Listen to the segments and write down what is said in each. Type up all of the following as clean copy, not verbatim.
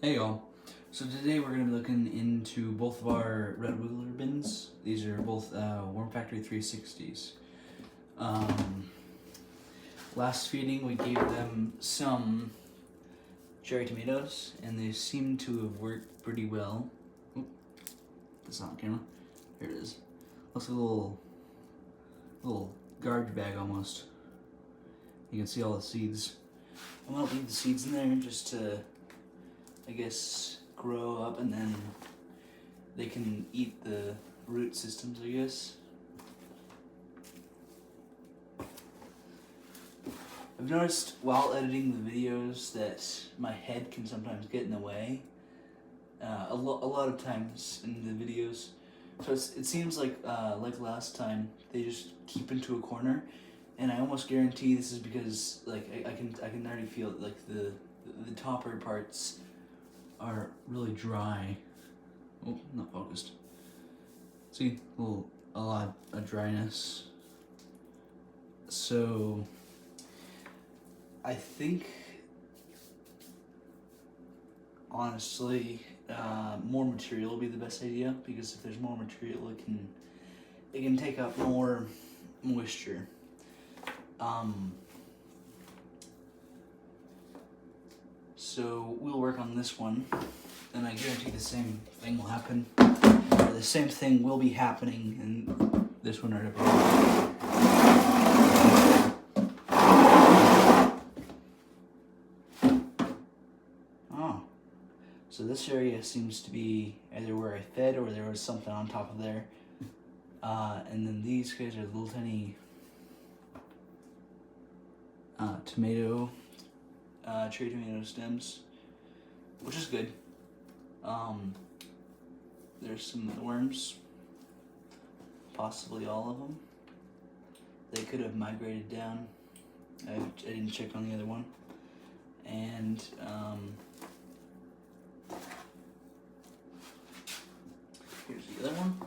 Hey y'all. So today we're going to be looking into both of our Red Wiggler bins. These are both Worm Factory 360s. Last feeding we gave them some cherry tomatoes and they seem to have worked pretty well. Oop, that's not on camera. Here it is. Looks like a little garbage bag almost. You can see all the seeds. I'm going to leave the seeds in there just to, I guess, grow up, and then they can eat the root systems, I guess. I've noticed while editing the videos that my head can sometimes get in the way. A lot of times in the videos. So it seems like last time, they just keep into a corner, and I almost guarantee this is because like I can already feel like the topper parts are really dry. Oh, not focused. See, a lot of dryness. So I think honestly, more material will be the best idea, because if there's more material, it can take up more moisture. So we'll work on this one, and I guarantee the same thing will happen. Or the same thing will be happening in this one right up here. Oh, so this area seems to be either where I fed or there was something on top of there. And then these guys are little tiny cherry tomato stems, which is good. There's some worms, possibly all of them. They could have migrated down. I didn't check on the other one. And here's the other one.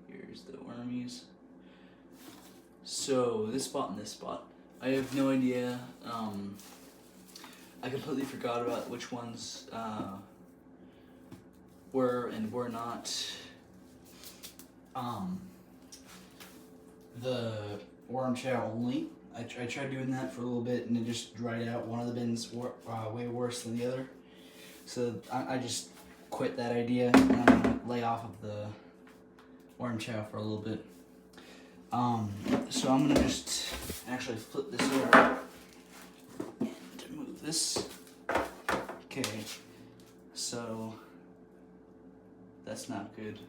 Here's the wormies. So this spot and this spot, I have no idea. I completely forgot about which ones were and were not the worm chow only. I tried doing that for a little bit and it just dried out. One of the bins were way worse than the other. So I just quit that idea and I'm gonna lay off of the worm chow for a little bit. So I'm gonna just actually flip this over and move this. Okay, so that's not good.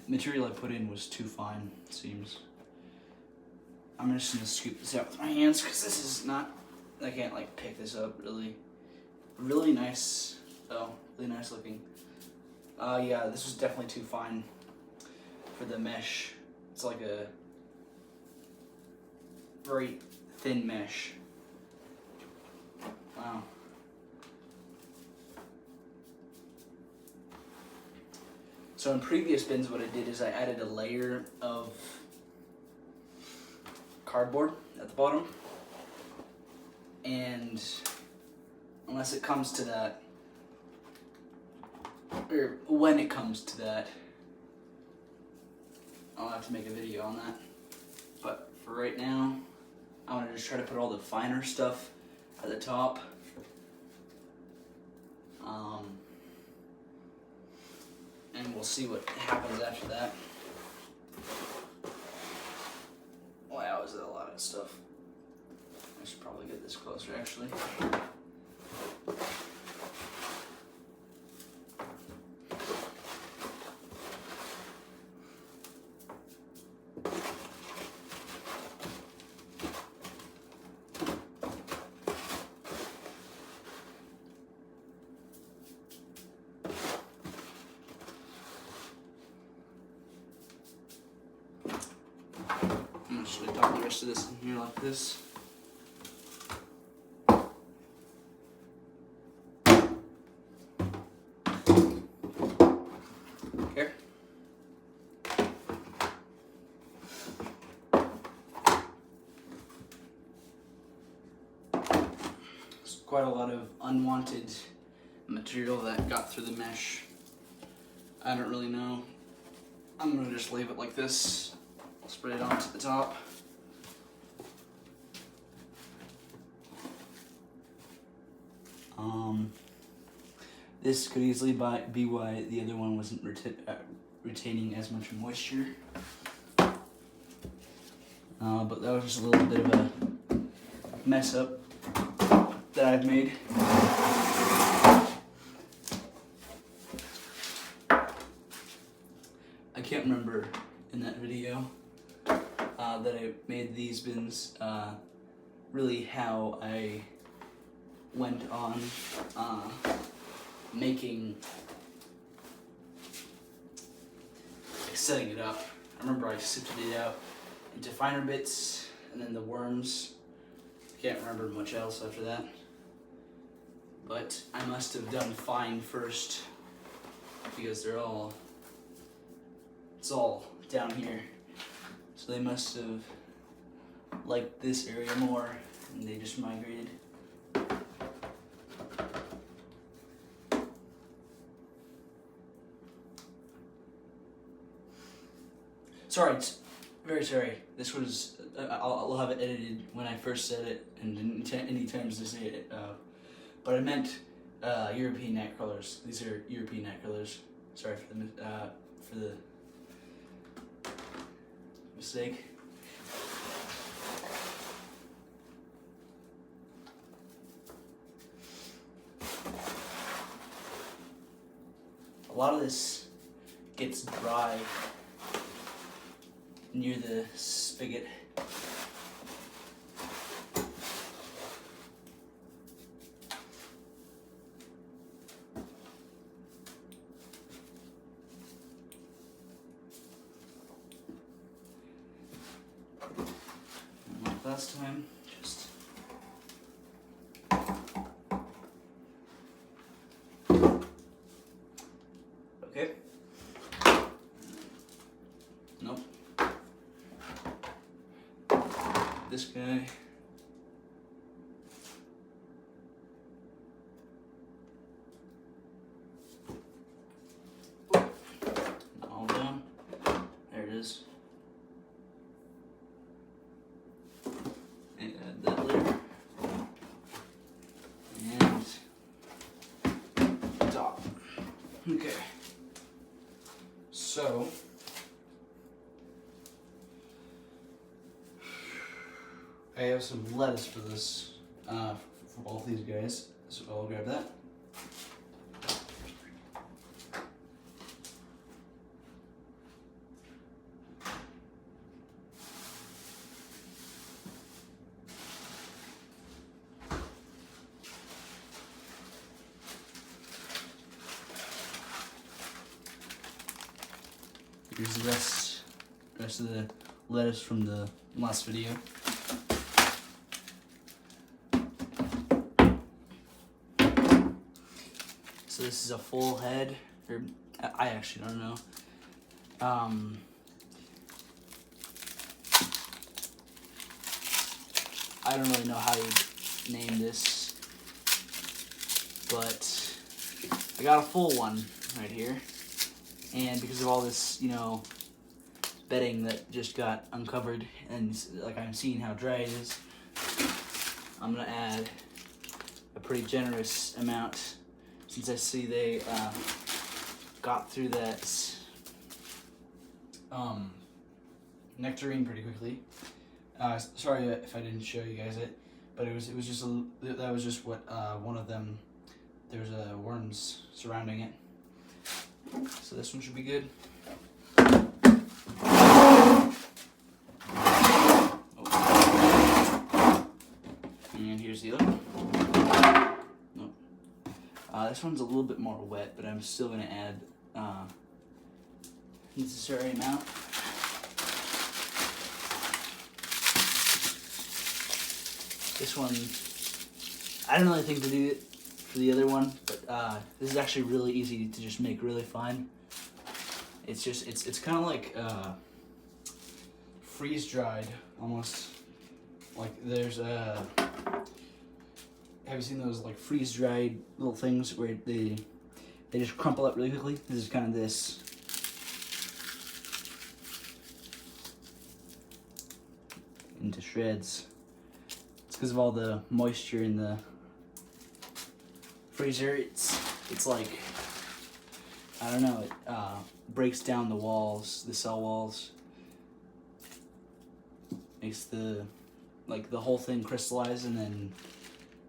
Material I put in was too fine, it seems. I'm just gonna scoop this out with my hands because this is not, I can't like pick this up really. Really nice, though, really nice looking. Yeah, this was definitely too fine for the mesh. It's like a very thin mesh. Wow. So in previous bins, what I did is I added a layer of cardboard at the bottom. And unless it comes to that, or when it comes to that, I'll have to make a video on that. But for right now, I want to just try to put all the finer stuff at the top. And we'll see what happens after that. Wow, is that a lot of stuff? I should probably get this closer actually. I'm just gonna dump the rest of this in here like this. Here. quite a lot of unwanted material that got through the mesh. I don't really know. I'm gonna just leave it like this. I'll spread it onto the top. This could easily be why the other one wasn't retaining as much moisture. But that was just a little bit of a mess up that I've made. I can't remember in that video that I made these bins really how I went on setting it up. I remember I sifted it out into finer bits and then the worms. Can't remember much else after that. But I must have done fine first because it's all down here. So they must have liked this area more and they just migrated. Sorry, very sorry. This was, I'll have it edited when I first said it and didn't any times to say it. But I meant European neck colors. These are European neck colors. Sorry for the mistake. A lot of this gets dry near the spigot. Like last time, just okay. Nope. This guy. All done. There it is. And add that later. And top. Okay. So I have some lettuce for this, for both these guys, so I'll grab that. Here's the rest of the lettuce from the last video. So this is a full head, or I actually don't know. I don't really know how you name this, but I got a full one right here. And because of all this, bedding that just got uncovered, and like I'm seeing how dry it is, I'm gonna add a pretty generous amount since I see they got through that nectarine pretty quickly. Sorry if I didn't show you guys it, but it was just that was just what one of them. There's worms surrounding it. So this one should be good. Oh. And here's the other one. Nope. This one's a little bit more wet, but I'm still going to add necessary amount. This one, I didn't really think to do it for the other one, but this is actually really easy to just make really fine. It's just, it's kind of like freeze dried almost. Like there's have you seen those like freeze dried little things where they just crumple up really quickly? This is kind of this. Into shreds. It's because of all the moisture in the freezer. It's like, I don't know, it breaks down the walls, the cell walls. Makes the whole thing crystallize, and then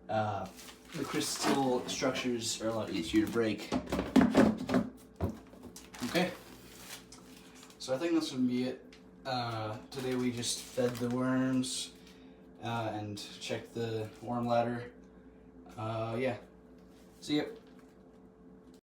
the crystal structures are a lot easier to break. Okay, so I think that's gonna be it. Today we just fed the worms and checked the worm ladder. Yeah, see ya.